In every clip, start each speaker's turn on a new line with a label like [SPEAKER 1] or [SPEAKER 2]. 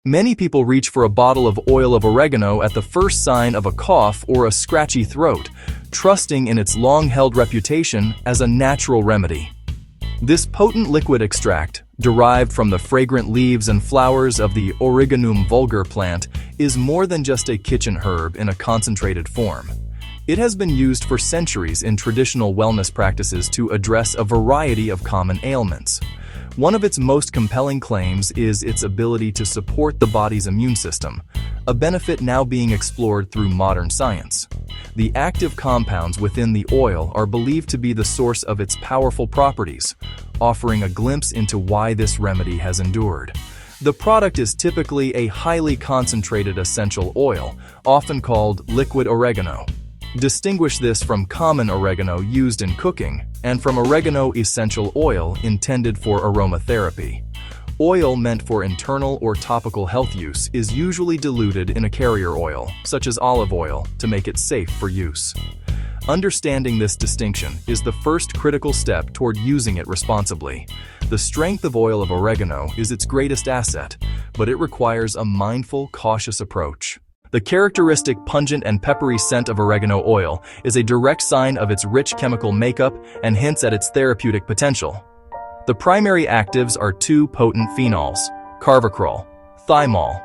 [SPEAKER 1] Many people reach for a bottle of oil of oregano at the first sign of a cough or a scratchy throat, trusting in its long-held reputation as a natural remedy. This potent liquid extract, derived from the fragrant leaves and flowers of the Origanum vulgar plant, is more than just a kitchen herb in a concentrated form. It has been used for centuries in traditional wellness practices to address a variety of common ailments. One of its most compelling claims is its ability to support the body's immune system, a benefit now being explored through modern science. The active compounds within the oil are believed to be the source of its powerful properties, offering a glimpse into why this remedy has endured. The product is typically a highly concentrated essential oil, often called liquid oregano. Distinguish this from common oregano used in cooking and from oregano essential oil intended for aromatherapy. Oil meant for internal or topical health use is usually diluted in a carrier oil, such as olive oil, to make it safe for use. Understanding this distinction is the first critical step toward using it responsibly. The strength of oil of oregano is its greatest asset, but it requires a mindful, cautious approach. The characteristic pungent and peppery scent of oregano oil is a direct sign of its rich chemical makeup and hints at its therapeutic potential. The primary actives are two potent phenols, carvacrol, thymol.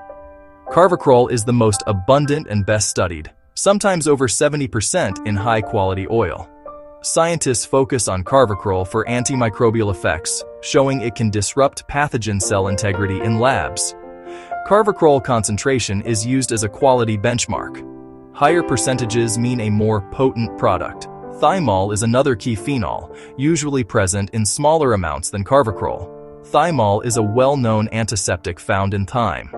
[SPEAKER 1] Carvacrol is the most abundant and best studied, sometimes over 70% in high-quality oil. Scientists focus on carvacrol for antimicrobial effects, showing it can disrupt pathogen cell integrity in labs. Carvacrol concentration is used as a quality benchmark. Higher percentages mean a more potent product. Thymol is another key phenol, usually present in smaller amounts than carvacrol. Thymol is a well-known antiseptic found in thyme.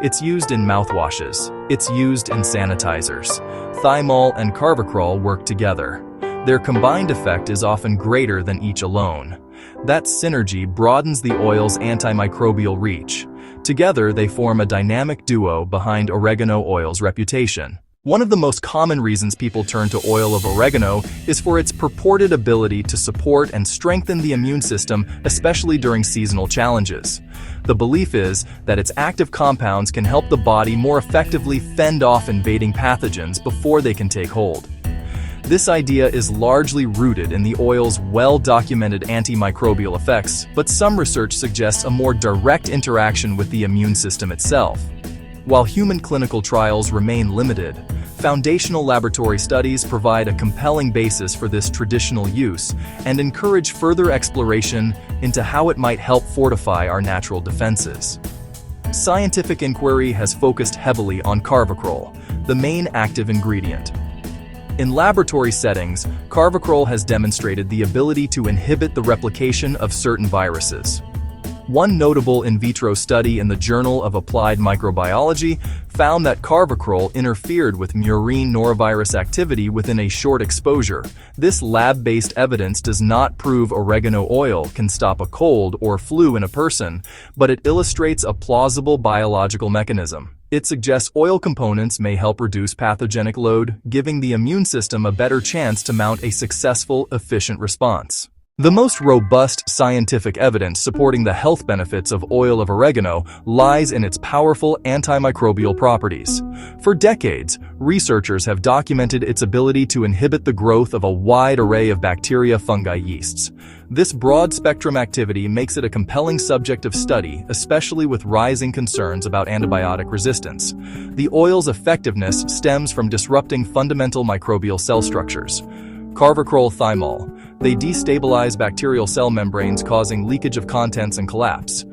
[SPEAKER 1] It's used in mouthwashes. It's used in sanitizers. Thymol and carvacrol work together. Their combined effect is often greater than each alone. That synergy broadens the oil's antimicrobial reach. Together, they form a dynamic duo behind oregano oil's reputation. One of the most common reasons people turn to oil of oregano is for its purported ability to support and strengthen the immune system, especially during seasonal challenges. The belief is that its active compounds can help the body more effectively fend off invading pathogens before they can take hold. This idea is largely rooted in the oil's well-documented antimicrobial effects, but some research suggests a more direct interaction with the immune system itself. While human clinical trials remain limited, foundational laboratory studies provide a compelling basis for this traditional use and encourage further exploration into how it might help fortify our natural defenses. Scientific inquiry has focused heavily on carvacrol, the main active ingredient. In laboratory settings, carvacrol has demonstrated the ability to inhibit the replication of certain viruses. One notable in vitro study in the Journal of Applied Microbiology found that carvacrol interfered with murine norovirus activity within a short exposure. This lab-based evidence does not prove oregano oil can stop a cold or flu in a person, but it illustrates a plausible biological mechanism. It suggests oil components may help reduce pathogenic load, giving the immune system a better chance to mount a successful, efficient response. The most robust scientific evidence supporting the health benefits of oil of oregano lies in its powerful antimicrobial properties. For decades, researchers have documented its ability to inhibit the growth of a wide array of bacteria, fungi, yeasts. This broad-spectrum activity makes it a compelling subject of study, especially with rising concerns about antibiotic resistance. The oil's effectiveness stems from disrupting fundamental microbial cell structures. Carvacrol, thymol. They destabilize bacterial cell membranes, causing leakage of contents and collapse.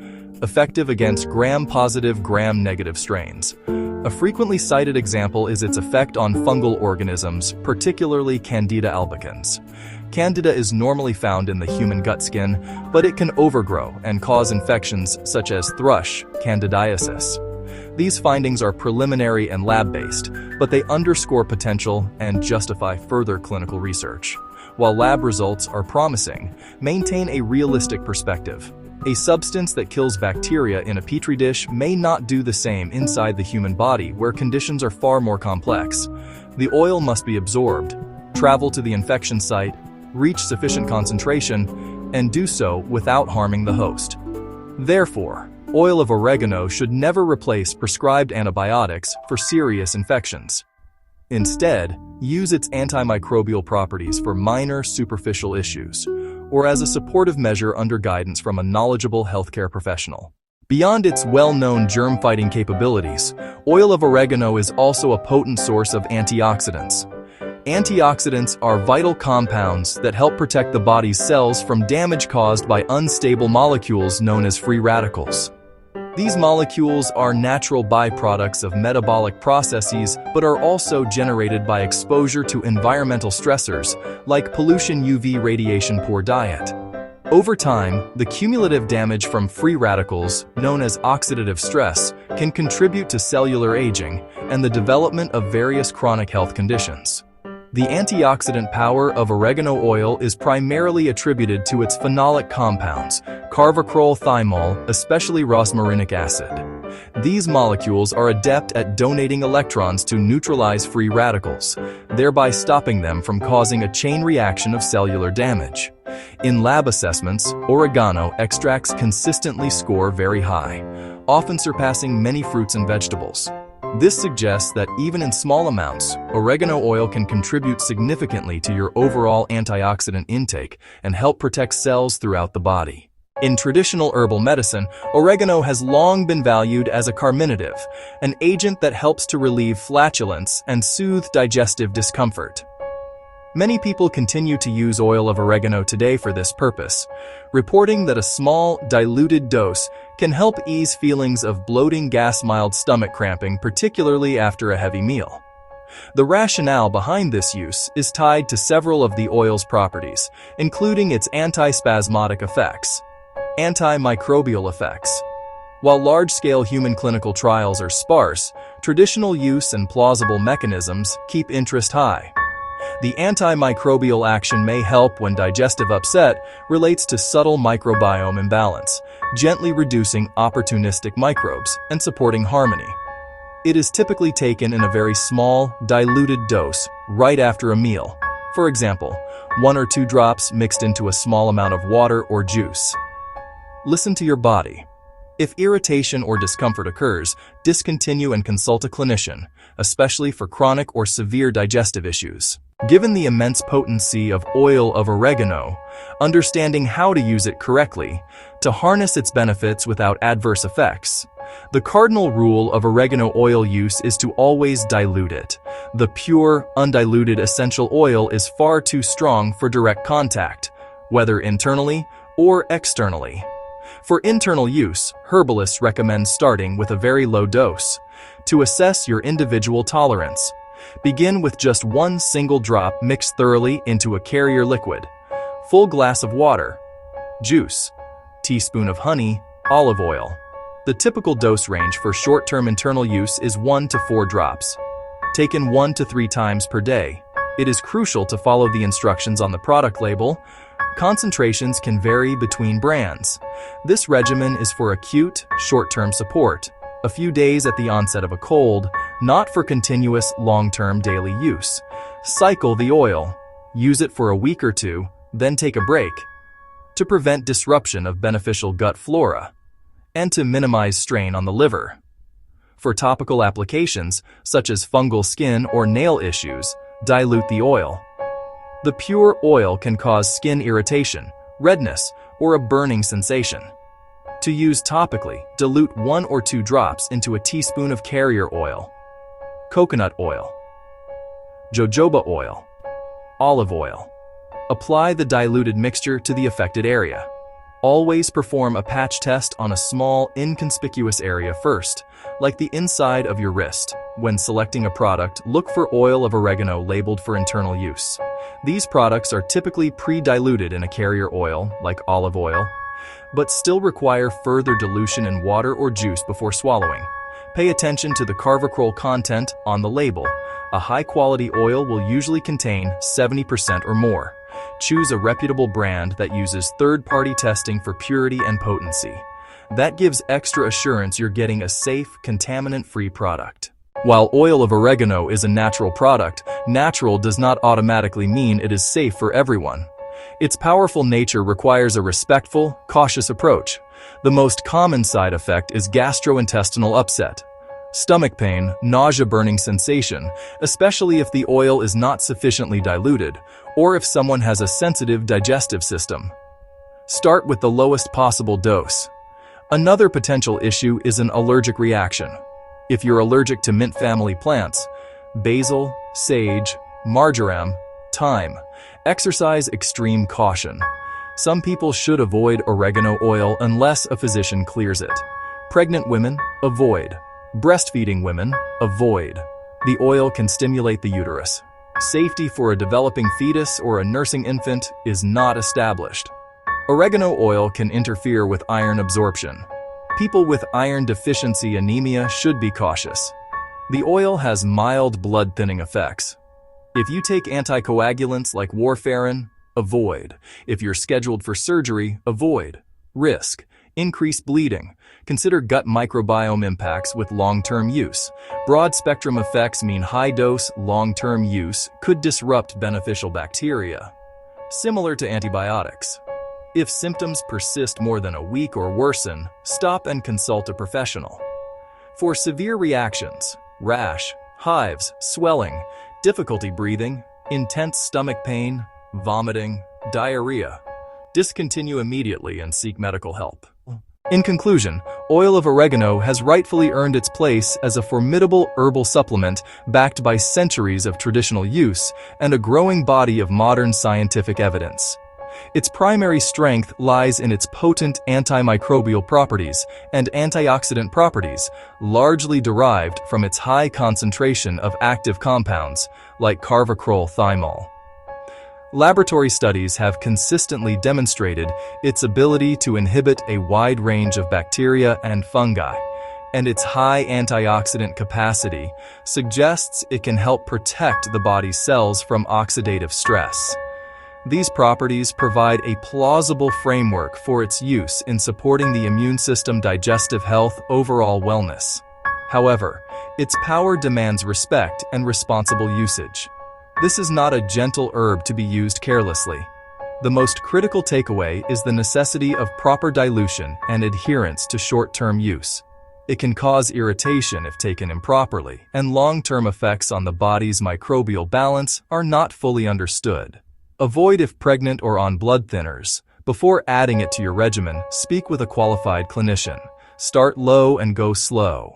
[SPEAKER 1] Effective against gram-positive, gram-negative strains. A frequently cited example is its effect on fungal organisms, particularly Candida albicans. Candida is normally found in the human gut skin, but it can overgrow and cause infections such as thrush, candidiasis. These findings are preliminary and lab-based, but they underscore potential and justify further clinical research. While lab results are promising, maintain a realistic perspective. A substance that kills bacteria in a petri dish may not do the same inside the human body, where conditions are far more complex. The oil must be absorbed, travel to the infection site, reach sufficient concentration, and do so without harming the host. Therefore, Oil of oregano should never replace prescribed antibiotics for serious infections. Instead, use its antimicrobial properties for minor superficial issues, or as a supportive measure under guidance from a knowledgeable healthcare professional. Beyond its well-known germ-fighting capabilities, oil of oregano is also a potent source of antioxidants. Antioxidants are vital compounds that help protect the body's cells from damage caused by unstable molecules known as free radicals. These molecules are natural byproducts of metabolic processes but are also generated by exposure to environmental stressors like pollution, UV radiation, poor diet. Over time, the cumulative damage from free radicals, known as oxidative stress, can contribute to cellular aging and the development of various chronic health conditions. The antioxidant power of oregano oil is primarily attributed to its phenolic compounds, carvacrol, thymol, especially rosmarinic acid. These molecules are adept at donating electrons to neutralize free radicals, thereby stopping them from causing a chain reaction of cellular damage. In lab assessments, oregano extracts consistently score very high, often surpassing many fruits and vegetables. This suggests that even in small amounts, oregano oil can contribute significantly to your overall antioxidant intake and help protect cells throughout the body. In traditional herbal medicine, oregano has long been valued as a carminative, an agent that helps to relieve flatulence and soothe digestive discomfort. Many people continue to use oil of oregano today for this purpose, reporting that a small, diluted dose can help ease feelings of bloating, gas, mild stomach cramping, particularly after a heavy meal. The rationale behind this use is tied to several of the oil's properties, including its antispasmodic effects, antimicrobial effects. While large-scale human clinical trials are sparse, traditional use and plausible mechanisms keep interest high. The antimicrobial action may help when digestive upset relates to subtle microbiome imbalance, gently reducing opportunistic microbes and supporting harmony. It is typically taken in a very small, diluted dose right after a meal. For example, 1 or 2 drops mixed into a small amount of water or juice. Listen to your body. If irritation or discomfort occurs, discontinue and consult a clinician, especially for chronic or severe digestive issues. Given the immense potency of oil of oregano, understanding how to use it correctly to harness its benefits without adverse effects, the cardinal rule of oregano oil use is to always dilute it. The pure, undiluted essential oil is far too strong for direct contact, whether internally or externally. For internal use, herbalists recommend starting with a very low dose. To assess your individual tolerance, begin with just 1 single drop mixed thoroughly into a carrier liquid, full glass of water, juice, teaspoon of honey, olive oil. The typical dose range for short-term internal use is 1 to 4 drops. Taken 1 to 3 times per day, it is crucial to follow the instructions on the product label. Concentrations can vary between brands. This regimen is for acute, short-term support, a few days at the onset of a cold, not for continuous, long-term daily use. Cycle the oil. Use it for a week or 2, then take a break. To prevent disruption of beneficial gut flora, and to minimize strain on the liver. For topical applications, such as fungal skin or nail issues, dilute the oil. The pure oil can cause skin irritation, redness, or a burning sensation. To use topically, dilute 1 or 2 drops into a teaspoon of carrier oil, coconut oil, jojoba oil, olive oil. Apply the diluted mixture to the affected area. Always perform a patch test on a small, inconspicuous area first, like the inside of your wrist. When selecting a product, look for oil of oregano labeled for internal use. These products are typically pre-diluted in a carrier oil, like olive oil, but still require further dilution in water or juice before swallowing. Pay attention to the carvacrol content on the label. A high-quality oil will usually contain 70% or more. Choose a reputable brand that uses third-party testing for purity and potency. That gives extra assurance you're getting a safe, contaminant-free product. While oil of oregano is a natural product, natural does not automatically mean it is safe for everyone. Its powerful nature requires a respectful, cautious approach. The most common side effect is gastrointestinal upset, stomach pain, nausea, burning sensation, especially if the oil is not sufficiently diluted or if someone has a sensitive digestive system. Start with the lowest possible dose. Another potential issue is an allergic reaction. If you're allergic to mint family plants, basil, sage, marjoram, thyme, exercise extreme caution. Some people should avoid oregano oil unless a physician clears it. Pregnant women, avoid. Breastfeeding women, avoid. The oil can stimulate the uterus. Safety for a developing fetus or a nursing infant is not established. Oregano oil can interfere with iron absorption. People with iron deficiency anemia should be cautious. The oil has mild blood-thinning effects. If you take anticoagulants like warfarin, avoid. If you're scheduled for surgery, avoid. Risk: increased bleeding. Consider gut microbiome impacts with long-term use. Broad-spectrum effects mean high-dose, long-term use could disrupt beneficial bacteria. Similar to antibiotics. If symptoms persist more than a week or worsen, stop and consult a professional. For severe reactions, rash, hives, swelling, difficulty breathing, intense stomach pain, vomiting, diarrhea, discontinue immediately and seek medical help. In conclusion, oil of oregano has rightfully earned its place as a formidable herbal supplement backed by centuries of traditional use and a growing body of modern scientific evidence. Its primary strength lies in its potent antimicrobial properties and antioxidant properties, largely derived from its high concentration of active compounds, like carvacrol thymol. Laboratory studies have consistently demonstrated its ability to inhibit a wide range of bacteria and fungi, and its high antioxidant capacity suggests it can help protect the body's cells from oxidative stress. These properties provide a plausible framework for its use in supporting the immune system, digestive health, overall wellness. However, its power demands respect and responsible usage. This is not a gentle herb to be used carelessly. The most critical takeaway is the necessity of proper dilution and adherence to short-term use. It can cause irritation if taken improperly, and long-term effects on the body's microbial balance are not fully understood. Avoid if pregnant or on blood thinners. Before adding it to your regimen, speak with a qualified clinician. Start low and go slow.